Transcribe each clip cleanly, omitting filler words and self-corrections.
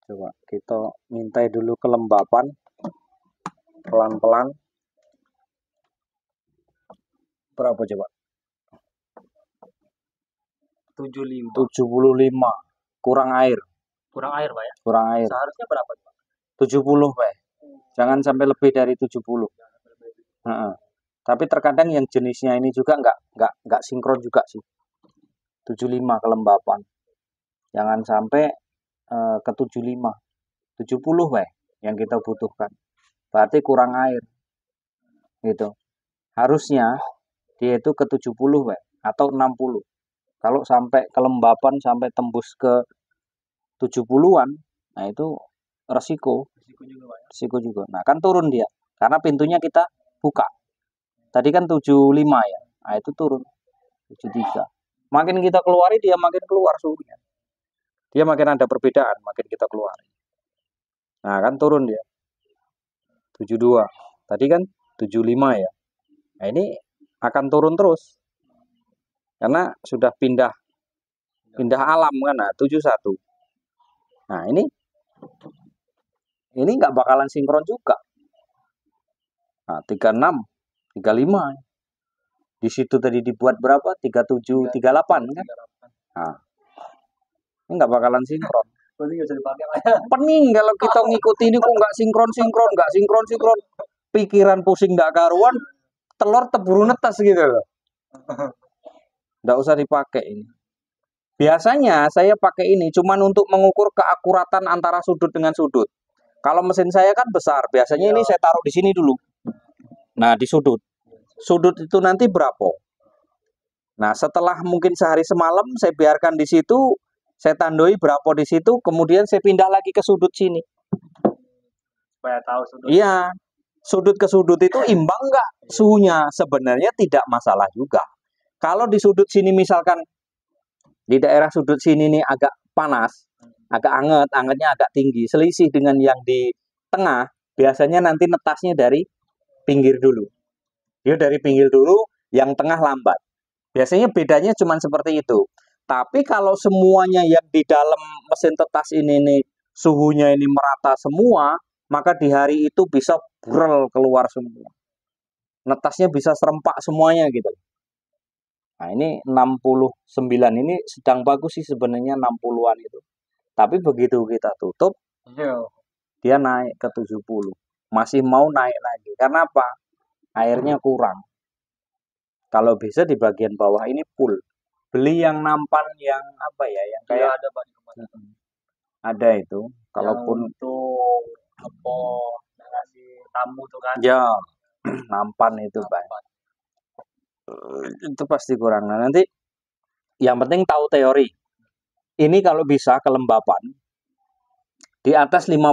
Coba kita mintai dulu kelembapan pelan-pelan. Berapa coba? 75. 75. Kurang air. Kurang air, Pak ya? Kurang air. Seharusnya berapa, Pak? 70, Pak. Jangan sampai lebih dari 70. Heeh. Tapi terkadang yang jenisnya ini juga nggak sinkron juga sih. 75 kelembapan. Jangan sampai ke 75. 70, Pak, yang kita butuhkan. Berarti kurang air. Gitu. Harusnya dia itu ke 70, Pak, atau 60. Kalau sampai kelembapan sampai tembus ke 70-an, nah itu resiko. Resiko juga. Nah, kan turun dia. Karena pintunya kita buka. Tadi kan 75 ya. Nah, itu turun. 73. Makin kita keluari, dia makin keluar suhunya. Dia makin ada perbedaan, makin kita keluari. Nah, kan turun dia. 72. Tadi kan 75 ya. Nah, ini akan turun terus. Karena sudah pindah alam kan. Nah, 71. Nah, ini nggak bakalan sinkron juga. Nah, 36, 35. Di situ tadi dibuat berapa? 37, 38 kan? Nah, ini nggak bakalan sinkron. Pening kalau kita ngikuti ini kok nggak sinkron. Pikiran pusing nggak karuan, telur teburu netes gitu loh. Nggak usah dipakai ini. Biasanya saya pakai ini cuman untuk mengukur keakuratan antara sudut dengan sudut. Kalau mesin saya kan besar, biasanya ini saya taruh di sini dulu. Nah, di sudut. Sudut itu nanti berapa? Nah, setelah mungkin sehari semalam saya biarkan di situ, saya tandoi berapa di situ, kemudian saya pindah lagi ke sudut sini. Supaya tahu sudut. Iya, sudut ke sudut itu imbang nggak suhunya? Sebenarnya tidak masalah juga. Kalau di sudut sini misalkan di daerah sudut sini nih agak panas, agak angetnya agak tinggi, selisih dengan yang di tengah, biasanya nanti netasnya dari pinggir dulu. Dia dari pinggir dulu, yang tengah lambat. Biasanya bedanya cuma seperti itu. Tapi kalau semuanya yang di dalam mesin tetas ini nih suhunya ini merata semua, maka di hari itu bisa brel keluar semua. Netasnya bisa serempak semuanya gitu. Nah, ini 69 ini sedang bagus sih sebenarnya 60-an itu. Tapi begitu kita tutup, dia naik ke 70. Masih mau naik lagi. Karena apa? Airnya kurang. Kalau bisa di bagian bawah ini full. Beli yang nampan yang apa ya, yang kayak ada Pak. ada itu. Kalaupun untuk apa ngasih tamu tuh kan. ya nampan itu, Pak. Itu pasti kurang. Nah, nanti yang penting tahu teori. Ini kalau bisa kelembapan di atas 50.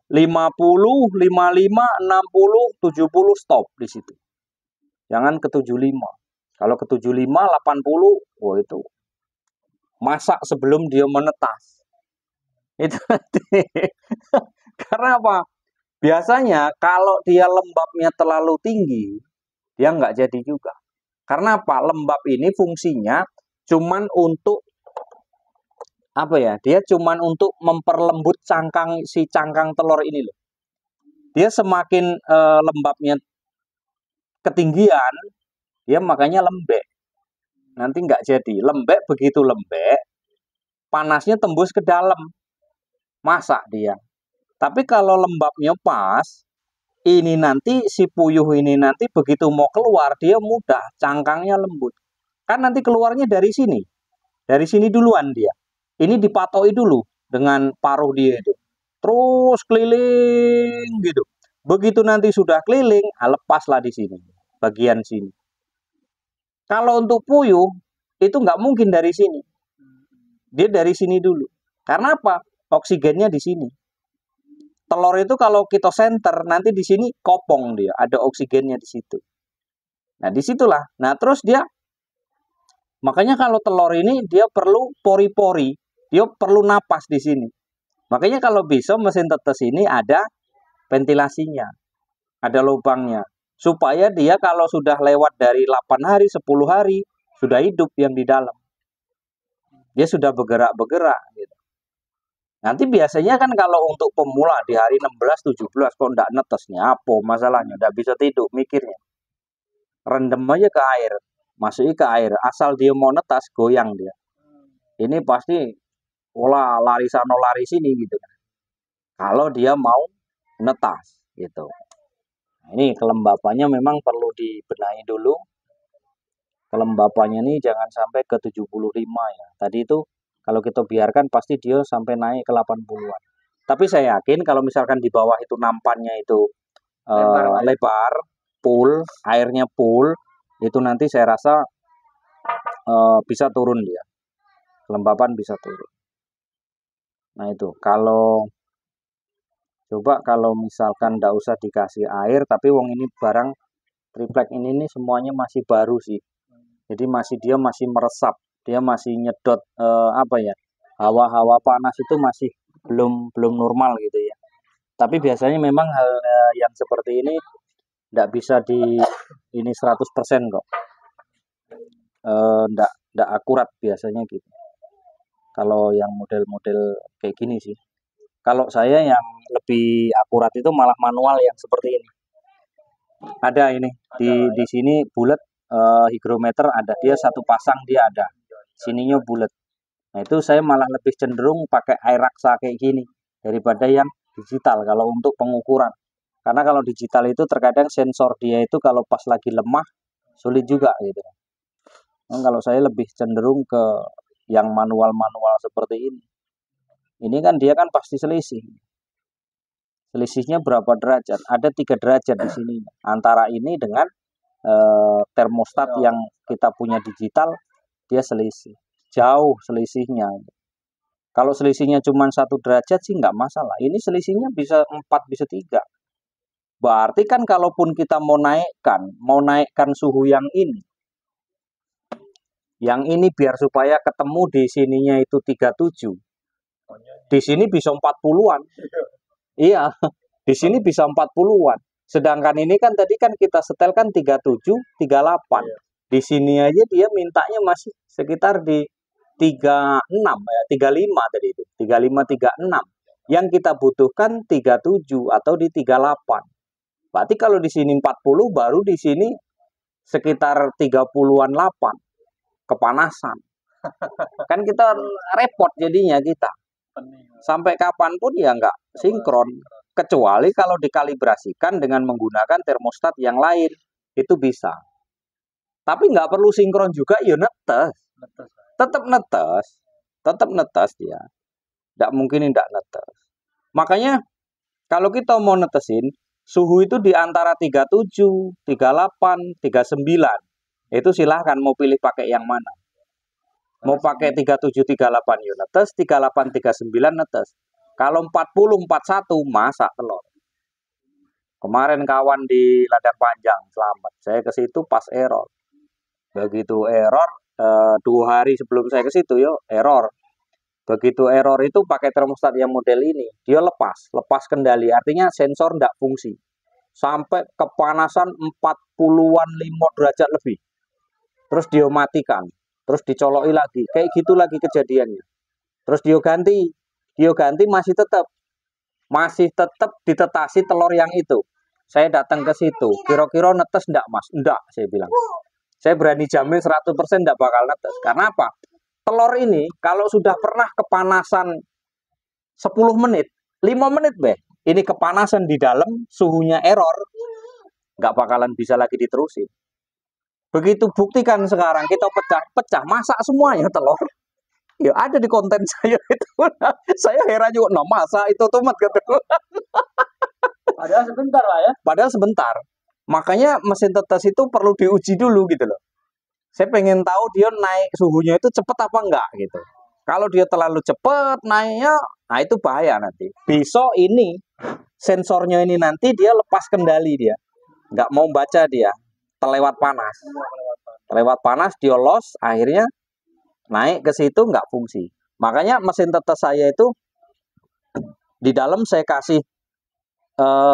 50, 55, 60, 70 stop di situ. Jangan ke 75. Kalau ke 75, 80, wah itu masak sebelum dia menetas. Itu nanti. Karena apa? Biasanya kalau dia lembabnya terlalu tinggi, dia nggak jadi juga. Karena apa? Lembab ini fungsinya cuman untuk apa ya? Dia cuman untuk memperlembut cangkang telur ini loh. Dia semakin lembabnya ketinggian, dia makanya lembek. Nanti nggak jadi. Lembek, begitu lembek, panasnya tembus ke dalam. Masak dia. Tapi kalau lembabnya pas, ini nanti si puyuh ini nanti begitu mau keluar, dia mudah, cangkangnya lembut. Kan nanti keluarnya dari sini. Dari sini duluan dia. Ini dipatoki dulu dengan paruh dia itu. Terus keliling gitu. Begitu nanti sudah keliling, lepaslah di sini. Bagian sini. Kalau untuk puyuh, itu nggak mungkin dari sini. Dia dari sini dulu. Karena apa? Oksigennya di sini. Telur itu kalau kita senter, nanti di sini kopong dia. Ada oksigennya di situ. Nah, disitulah. Nah, terus dia, makanya kalau telur ini, dia perlu pori-pori. Dia perlu napas di sini. Makanya kalau bisa mesin tetes ini ada ventilasinya. Ada lubangnya. Supaya dia kalau sudah lewat dari 8 hari, 10 hari, sudah hidup yang di dalam. Dia sudah bergerak-bergerak. Gitu. Nanti biasanya kan kalau untuk pemula di hari 16, 17 kok ndak netesnya apa masalahnya? Ndak bisa tidur mikirnya. Rendem aja ke air, masuki ke air. Asal dia mau netas, goyang dia. Ini pasti olah lari sana lari sini gitu. Kalau dia mau netas gitu. Ini kelembapannya memang perlu dibenahi dulu. Kelembapannya ini jangan sampai ke 75 ya. Tadi itu kalau kita biarkan pasti dia sampai naik ke 80-an. Tapi saya yakin kalau misalkan di bawah itu nampannya itu lebar, full, airnya full, itu nanti saya rasa bisa turun dia. Kelembapan bisa turun. Nah itu kalau coba kalau misalkan ndak usah dikasih air, tapi wong ini barang triplek ini nih semuanya masih baru sih. Jadi dia masih meresap, dia masih nyedot apa ya, hawa-hawa panas itu masih belum normal gitu ya. Tapi biasanya memang hal yang seperti ini ndak bisa ini 100% kok. Ndak akurat biasanya gitu. Kalau yang model-model kayak gini sih. Kalau saya yang lebih akurat itu malah manual yang seperti ini. Ada ini di sini bulat hygrometer ada, dia satu pasang dia ada. Sininya bulat. Nah, itu saya malah lebih cenderung pakai air raksa kayak gini daripada yang digital kalau untuk pengukuran. Karena kalau digital itu terkadang sensor dia itu kalau pas lagi lemah sulit juga gitu. Nah, kalau saya lebih cenderung ke yang manual-manual seperti ini. Ini kan dia kan pasti selisih. Selisihnya berapa derajat? Ada 3 derajat di sini. Antara ini dengan termostat yang kita punya digital, dia selisih. Jauh selisihnya. Kalau selisihnya cuma 1 derajat sih nggak masalah. Ini selisihnya bisa 4, bisa 3. Berarti kan kalaupun kita mau naikkan suhu yang ini biar supaya ketemu di sininya itu 37. Di sini bisa 40-an. Iya, di sini bisa 40-an. Sedangkan ini kan tadi kan kita setel kan 37, 38. Di sini aja dia mintanya masih sekitar di 36 ya, 35 tadi itu. 35, 36. Yang kita butuhkan 37 atau di 38. Berarti kalau di sini 40 baru di sini sekitar 30-an 8. Kepanasan. Kan kita repot jadinya kita. Sampai kapanpun ya nggak sinkron. Kecuali kalau dikalibrasikan dengan menggunakan termostat yang lain. Itu bisa. Tapi nggak perlu sinkron juga, ya netes. Tetap netes. Tetap netes dia. Nggak mungkin nggak netes. Makanya kalau kita mau netesin, suhu itu di antara 37, 38, 39. Itu silahkan mau pilih pakai yang mana. Mau pakai 37, 38 ya netes, 38, 39 netes. Kalau 40, 41 masak telur. Kemarin kawan di Ladang Panjang, selamat. Saya ke situ pas error. Begitu error, 2 hari sebelum saya ke situ yo error. Begitu error itu pakai termostat yang model ini, dia lepas kendali. Artinya sensor tidak fungsi. Sampai kepanasan 40-an 5 derajat lebih. Terus dia matikan. Terus dicoloki lagi, kayak gitu lagi kejadiannya. Terus dia ganti masih tetap ditetasi telur yang itu. Saya datang ke situ, kira-kira netes enggak mas? Enggak, saya bilang. Saya berani jamin 100% enggak bakal netes. Karena apa? Telur ini kalau sudah pernah kepanasan 10 menit, 5 menit ini kepanasan di dalam, suhunya error, enggak bakalan bisa lagi diterusin. Begitu buktikan sekarang kita pecah masak semuanya telur. Ya ada di konten saya itu. Saya heran juga, nah masa itu tomat kata. Padahal sebentar lah ya. Padahal sebentar. Makanya mesin tetes itu perlu diuji dulu gitu loh. Saya pengen tahu dia naik suhunya itu cepat apa enggak gitu. Kalau dia terlalu cepat naiknya, nah itu bahaya nanti. Besok ini sensornya ini nanti dia lepas kendali dia. Nggak mau baca dia. Terlewat panas dia loss, akhirnya naik ke situ nggak fungsi. Makanya mesin tetes saya itu di dalam saya kasih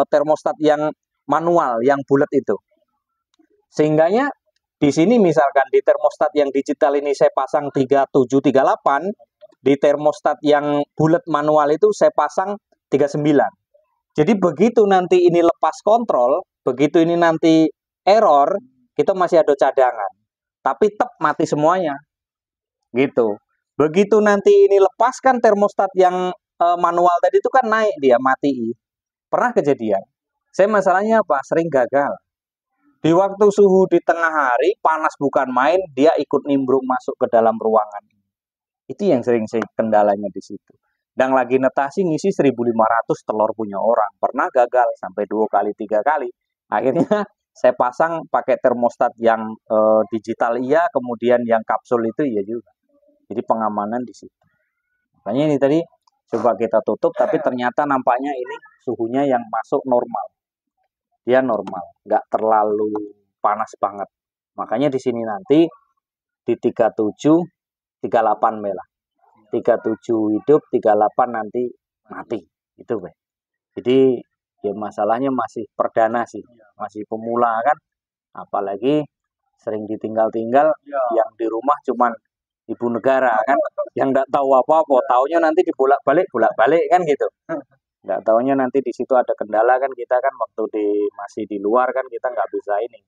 termostat yang manual yang bulat itu, sehingganya di sini misalkan di termostat yang digital ini saya pasang 3738, di termostat yang bulat manual itu saya pasang 39. Jadi begitu nanti ini lepas kontrol, begitu ini nanti error, kita masih ada cadangan. Tapi tetap mati semuanya. Gitu. Begitu nanti ini lepaskan termostat yang manual tadi itu kan naik dia mati. Pernah kejadian. Saya masalahnya apa? Sering gagal. Di waktu suhu di tengah hari, panas bukan main, dia ikut nimbrung masuk ke dalam ruangan. Itu yang sering kendalanya di situ. Dan lagi netasi ngisi 1.500 telur punya orang. Pernah gagal sampai 2 kali, 3 kali. Akhirnya saya pasang pakai termostat yang digital iya, kemudian yang kapsul itu iya juga. Jadi pengamanan di situ. Makanya ini tadi coba kita tutup, tapi ternyata nampaknya ini suhunya yang masuk normal. Dia normal, nggak terlalu panas banget. Makanya di sini nanti di 37, 38 melah. 37 hidup, 38 nanti mati. Itu, Be. Jadi ya masalahnya masih perdana sih, masih pemula kan. Apalagi sering ditinggal-tinggal, yang di rumah cuman ibu negara kan, yang nggak tahu apa-apa, taunya nanti dibolak-balik kan gitu. Nggak taunya nanti di situ ada kendala kan, kita kan waktu masih di luar kan kita nggak bisa ini.